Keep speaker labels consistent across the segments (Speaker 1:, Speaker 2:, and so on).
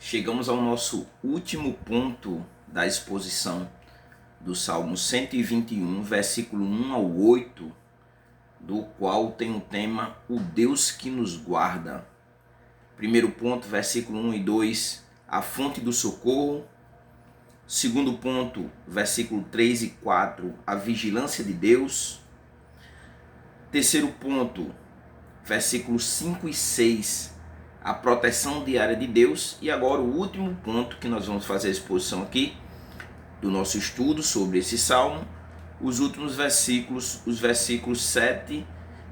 Speaker 1: chegamos ao nosso último ponto da exposição do Salmo 121, versículo 1 ao 8, do qual tem o tema O Deus que nos guarda. Primeiro ponto, versículo 1 e 2, a fonte do socorro. Segundo ponto, versículo 3 e 4, a vigilância de Deus. Terceiro ponto, versículos 5 e 6, a proteção diária de Deus. E agora o último ponto que nós vamos fazer a exposição aqui do nosso estudo sobre esse salmo, os últimos versículos, os versículos 7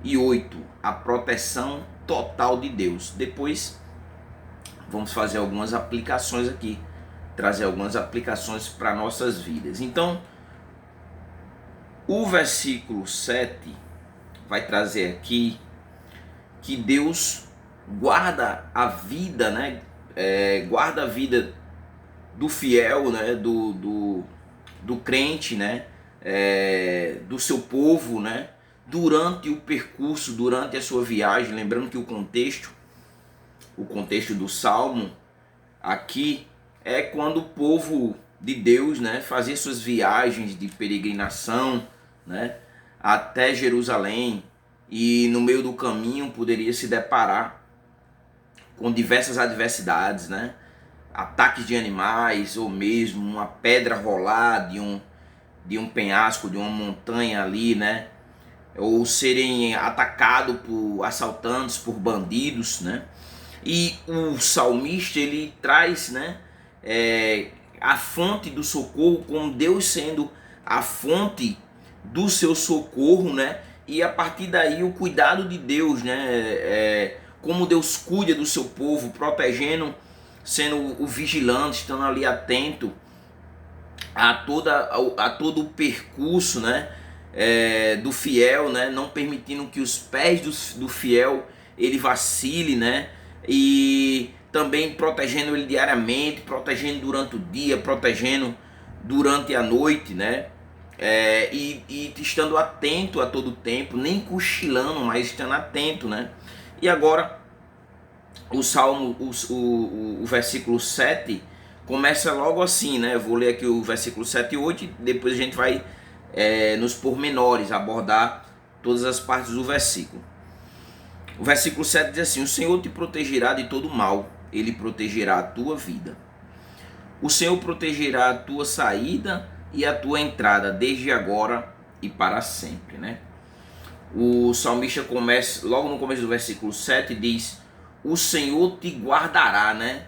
Speaker 1: e 8, a proteção total de Deus. Depois vamos fazer algumas aplicações aqui, trazer algumas aplicações para nossas vidas. Então, o versículo 7 vai trazer aqui que Deus guarda a vida, né? Guarda a vida do fiel, né? Do crente, né? Do seu povo, né? Durante o percurso, durante a sua viagem. Lembrando que o contexto do Salmo aqui é quando o povo de Deus, né, fazia suas viagens de peregrinação, né, até Jerusalém, e no meio do caminho poderia se deparar com diversas adversidades, né, ataques de animais, ou mesmo uma pedra rolar de um penhasco, de uma montanha ali, né, ou serem atacados por assaltantes, por bandidos, né. E o salmista, ele traz, né, a fonte do socorro, como Deus sendo a fonte do seu socorro, né? E a partir daí o cuidado de Deus, né? Como Deus cuida do seu povo, protegendo, sendo o vigilante, estando ali atento a todo o percurso, né? Do fiel, né? Não permitindo que os pés do fiel ele vacile, né? E também protegendo ele diariamente, protegendo durante o dia, protegendo durante a noite, né? E estando atento a todo tempo, nem cochilando, mas estando atento, né? E agora o Salmo, o versículo 7 começa logo assim, né? Eu vou ler aqui o versículo 7 e 8, e depois a gente vai nos pormenores abordar todas as partes do versículo. O versículo 7 diz assim: o Senhor te protegerá de todo mal, Ele protegerá a tua vida. O Senhor protegerá a tua saída e a tua entrada, desde agora e para sempre, né? O salmista começa, logo no começo do versículo 7, diz: o Senhor te guardará, né?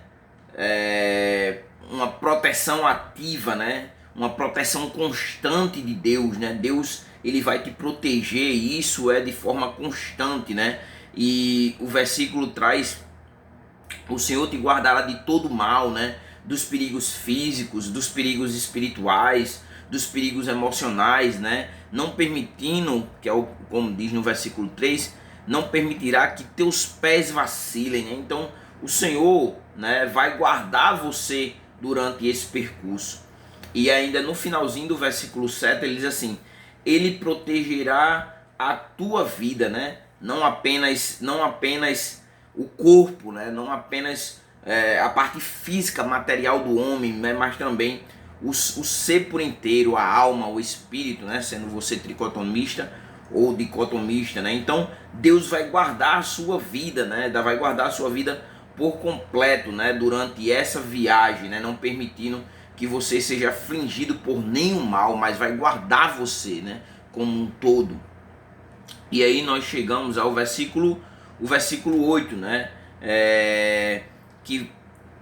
Speaker 1: Uma proteção ativa, né? Uma proteção constante de Deus, né? Deus, ele vai te proteger, e isso é de forma constante, né? E o versículo traz: o Senhor te guardará de todo mal, né? Dos perigos físicos, dos perigos espirituais, dos perigos emocionais, né? Não permitindo, que é como diz no versículo 3, não permitirá que teus pés vacilem, né? Então o Senhor, né, vai guardar você durante esse percurso. E ainda no finalzinho do versículo 7 ele diz assim: ele protegerá a tua vida, né? Não apenas o corpo, né? Não apenas a parte física, material do homem, né? Mas também o ser por inteiro, a alma, o espírito, né? Sendo você tricotomista ou dicotomista, né? Então Deus vai guardar a sua vida, né? Vai guardar a sua vida por completo, né? Durante essa viagem, né? Não permitindo que você seja afligido por nenhum mal, mas vai guardar você, né? Como um todo. E aí nós chegamos ao versículo 8, né? Que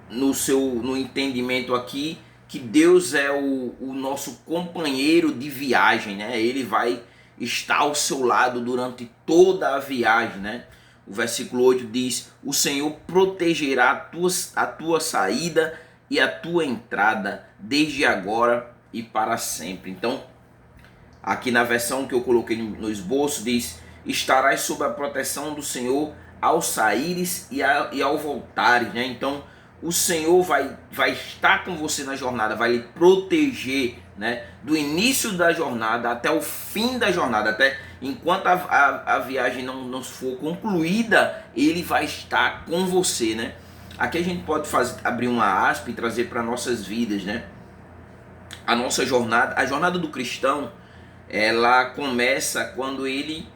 Speaker 1: no entendimento aqui, que Deus é o nosso companheiro de viagem, né? Ele vai estar ao seu lado durante toda a viagem, né? O versículo 8 diz: o Senhor protegerá a tua saída e a tua entrada, desde agora e para sempre. Então, aqui na versão que eu coloquei no esboço diz: estarás sob a proteção do Senhor ao saíres e ao voltares, né? Então o Senhor vai estar com você na jornada, vai lhe proteger, né? Do início da jornada até o fim da jornada, até enquanto a viagem não for concluída, ele vai estar com você, né? Aqui a gente pode abrir uma aspa e trazer para nossas vidas, né? A nossa jornada, a jornada do cristão, ela começa quando ele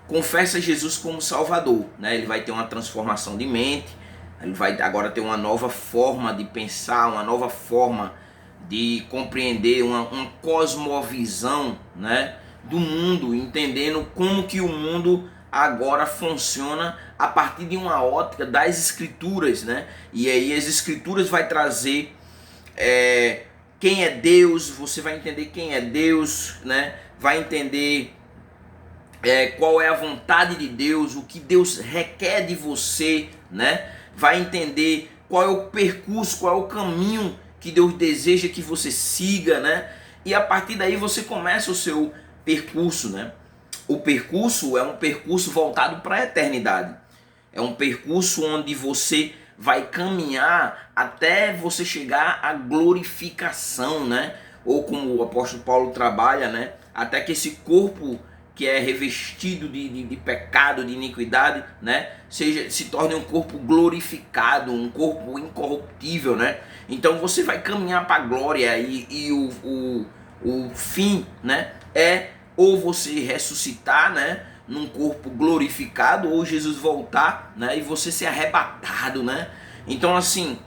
Speaker 1: confessa Jesus como Salvador, né? Ele vai ter uma transformação de mente, ele vai agora ter uma nova forma de pensar, uma nova forma de compreender, uma cosmovisão, né, do mundo, entendendo como que o mundo agora funciona a partir de uma ótica das Escrituras, né? E aí as Escrituras vai trazer quem é Deus, você vai entender quem é Deus, né? Vai entender qual é a vontade de Deus, o que Deus requer de você, né? Vai entender qual é o percurso, qual é o caminho que Deus deseja que você siga, né? E a partir daí você começa o seu percurso, né? O percurso é um percurso voltado para a eternidade. É um percurso onde você vai caminhar até você chegar à glorificação, né? Ou como o apóstolo Paulo trabalha, né? Até que esse corpo que é revestido de pecado, de iniquidade, né, se torne um corpo glorificado, um corpo incorruptível, né? Então você vai caminhar para a glória e o fim, né, é ou você ressuscitar, né, num corpo glorificado, ou Jesus voltar, né, e você ser arrebatado, né? Então assim,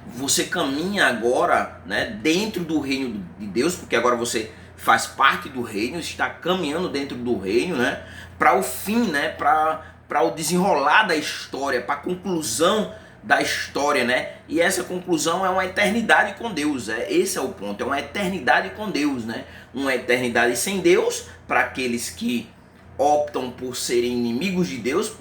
Speaker 1: você caminha agora, né, dentro do reino de Deus, porque agora você faz parte do reino, está caminhando dentro do reino, né, para o fim, né, para o desenrolar da história, para a conclusão da história, né? E essa conclusão é uma eternidade com Deus, esse é o ponto, é uma eternidade com Deus, né? Uma eternidade sem Deus para aqueles que optam por serem inimigos de Deus,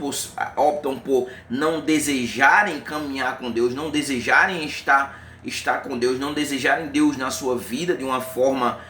Speaker 1: optam por não desejarem caminhar com Deus, não desejarem estar com Deus, não desejarem Deus na sua vida de uma forma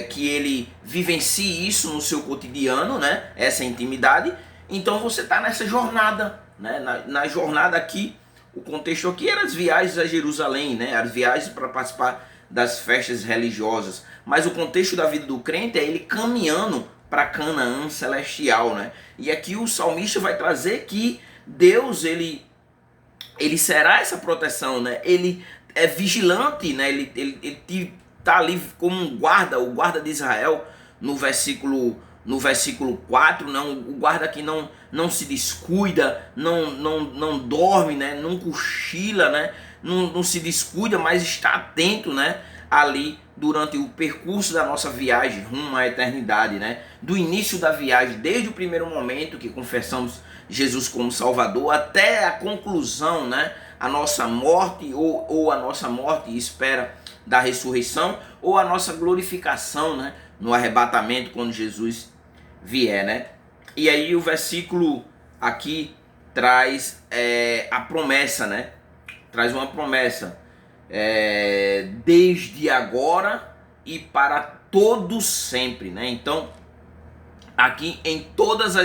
Speaker 1: que ele vivencie isso no seu cotidiano, né? Essa intimidade. Então você está nessa jornada, né? Na jornada aqui, o contexto aqui era as viagens a Jerusalém, né? As viagens para participar das festas religiosas. Mas o contexto da vida do crente é ele caminhando para Canaã celestial, né? E aqui o salmista vai trazer que Deus ele será essa proteção, né? Ele é vigilante, né? Ele tá ali como um guarda, o guarda de Israel no versículo 4, não, o guarda que não se descuida, não dorme, né? Não cochila, né? Não se descuida, mas está atento, né? Ali durante o percurso da nossa viagem rumo à eternidade, né? Do início da viagem, desde o primeiro momento que confessamos Jesus como Salvador até a conclusão, né? A nossa morte ou a nossa morte e espera da ressurreição, ou a nossa glorificação, né, no arrebatamento quando Jesus vier, né? E aí o versículo aqui traz a promessa, né? Traz uma promessa, desde agora e para todo sempre, né? Então aqui em todas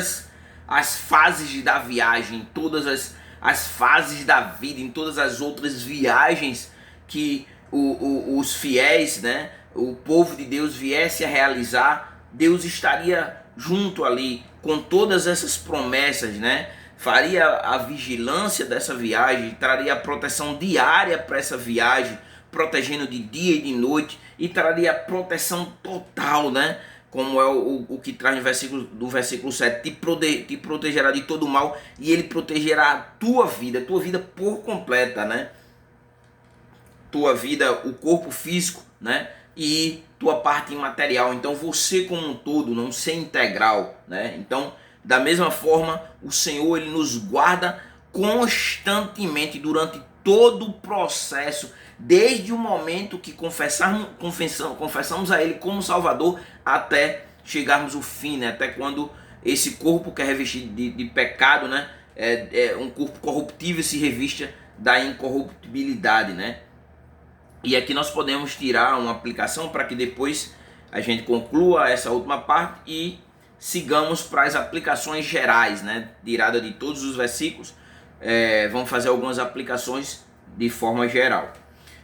Speaker 1: as fases da viagem, em todas as fases da vida, em todas as outras viagens que os fiéis, né, o povo de Deus viesse a realizar, Deus estaria junto ali com todas essas promessas, né? Faria a vigilância dessa viagem, traria a proteção diária para essa viagem, protegendo de dia e de noite, e traria a proteção total, né? Como é o que traz no versículo 7, te protegerá de todo mal, e ele protegerá a tua vida por completa, né? Tua vida, o corpo físico, né? E tua parte imaterial. Então você como um todo, não ser integral, né? Então, da mesma forma, o Senhor ele nos guarda constantemente durante todo o processo, desde o momento que confessamos a Ele como Salvador até chegarmos ao fim, né? Até quando esse corpo que é revestido de pecado, né? Um corpo corruptível se revista da incorruptibilidade, né? E aqui nós podemos tirar uma aplicação para que depois a gente conclua essa última parte e sigamos para as aplicações gerais, né? Tirada de todos os versículos, vamos fazer algumas aplicações de forma geral.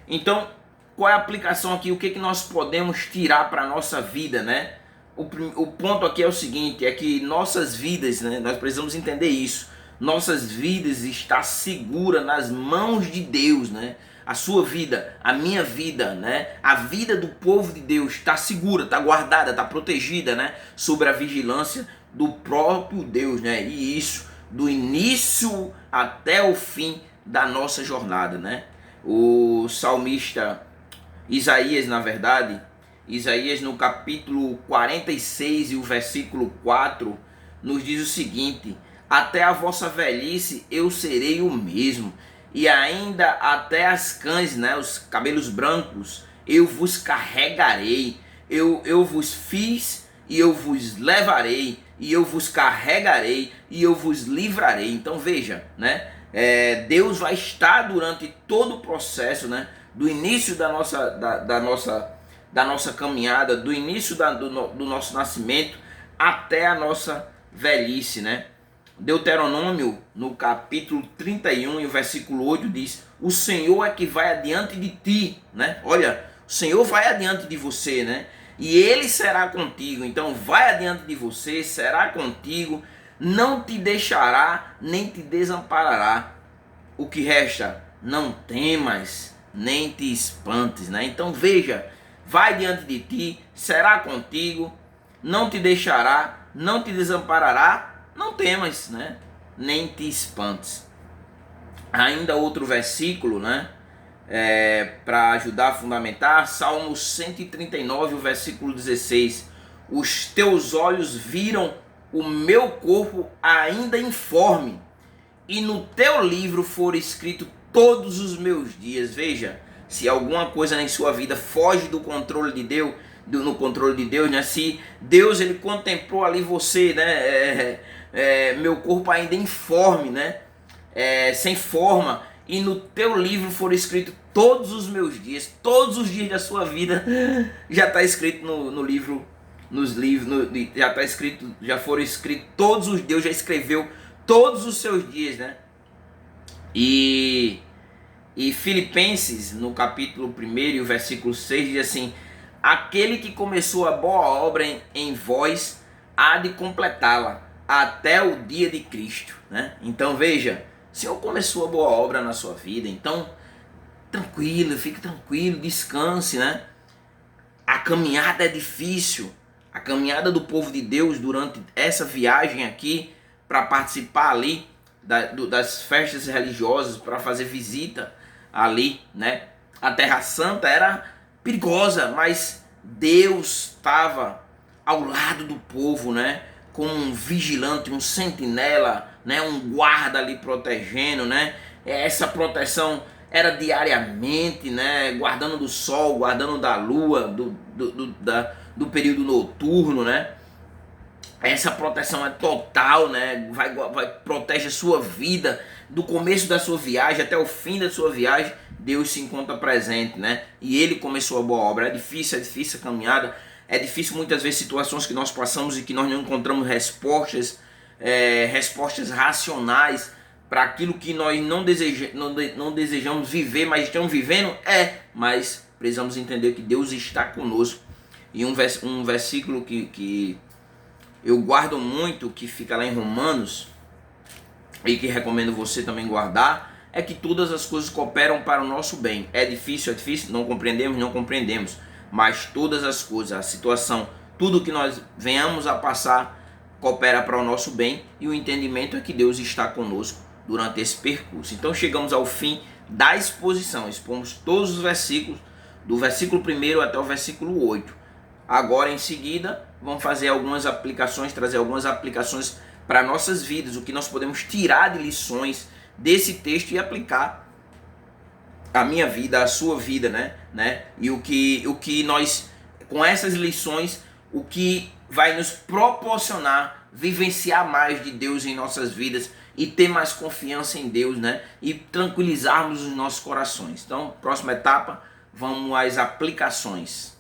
Speaker 1: Então, qual é a aplicação aqui? O que nós podemos tirar para a nossa vida, né? O ponto aqui é o seguinte, é que nossas vidas, né? Nós precisamos entender isso. nossas vidas está segura nas mãos de Deus, né? A sua vida, a minha vida, né? A vida do povo de Deus está segura, está guardada, está protegida, né? Sobre a vigilância do próprio Deus, né? E isso do início até o fim da nossa jornada, né? O salmista Isaías, na verdade, Isaías no capítulo 46 e o versículo 4 nos diz o seguinte: até a vossa velhice eu serei o mesmo, e ainda até as cães, né, os cabelos brancos, eu vos carregarei. Eu vos fiz e eu vos levarei, e eu vos carregarei e eu vos livrarei. Então veja, né, Deus vai estar durante todo o processo, né, do início da nossa caminhada, do início do nosso nascimento até a nossa velhice, né? Deuteronômio, no capítulo 31 e o versículo 8 diz: o Senhor é que vai adiante de ti, né? Olha, o Senhor vai adiante de você, né? E Ele será contigo. Então vai adiante de você, será contigo, não te deixará, nem te desamparará. O que resta, não temas, nem te espantes, né? Então veja, vai diante de ti, será contigo, não te deixará, não te desamparará. Não temas, né? Nem te espantes. Ainda outro versículo, né? Para ajudar a fundamentar, Salmo 139, o versículo 16. Os teus olhos viram o meu corpo ainda informe, e no teu livro foram escritos todos os meus dias. Veja, se alguma coisa em sua vida foge do controle de Deus, no controle de Deus, né? Se Deus ele contemplou ali você, né? Meu corpo ainda informe, né? Sem forma, e no teu livro foram escritos todos os meus dias, todos os dias da sua vida já está escrito no livro, nos livros, já está escrito, já foram escritos todos os Deus já escreveu todos os seus dias, né? E Filipenses, no capítulo 1 e o versículo 6 diz assim: aquele que começou a boa obra em vós há de completá-la até o dia de Cristo, né? Então veja, o Senhor começou a boa obra na sua vida, então tranquilo, fique tranquilo, descanse, né? A caminhada é difícil, a caminhada do povo de Deus durante essa viagem aqui para participar ali das festas religiosas, para fazer visita ali, né? A Terra Santa era perigosa, mas Deus estava ao lado do povo, né? Com um vigilante, um sentinela, né? Um guarda ali protegendo, né? Essa proteção era diariamente, né? Guardando do sol, guardando da lua, do período noturno, né? Essa proteção é total, né? Protege a sua vida do começo da sua viagem até o fim da sua viagem. Deus se encontra presente, né? E Ele começou a boa obra. É difícil a caminhada. É difícil muitas vezes situações que nós passamos e que nós não encontramos respostas racionais para aquilo que nós não desejamos viver, mas estamos vivendo. Mas precisamos entender que Deus está conosco. E um versículo que eu guardo muito, que fica lá em Romanos, e que recomendo você também guardar, é que todas as coisas cooperam para o nosso bem. É difícil, não compreendemos, mas todas as coisas, a situação, tudo que nós venhamos a passar, coopera para o nosso bem, e o entendimento é que Deus está conosco durante esse percurso. Então chegamos ao fim da exposição, expomos todos os versículos, do versículo 1 até o versículo 8. Agora em seguida, vamos fazer algumas aplicações, trazer algumas aplicações para nossas vidas, o que nós podemos tirar de lições desse texto e aplicar a minha vida, a sua vida, né? E o que nós, com essas lições, o que vai nos proporcionar vivenciar mais de Deus em nossas vidas e ter mais confiança em Deus, né? E tranquilizarmos os nossos corações. Então, próxima etapa, vamos às aplicações.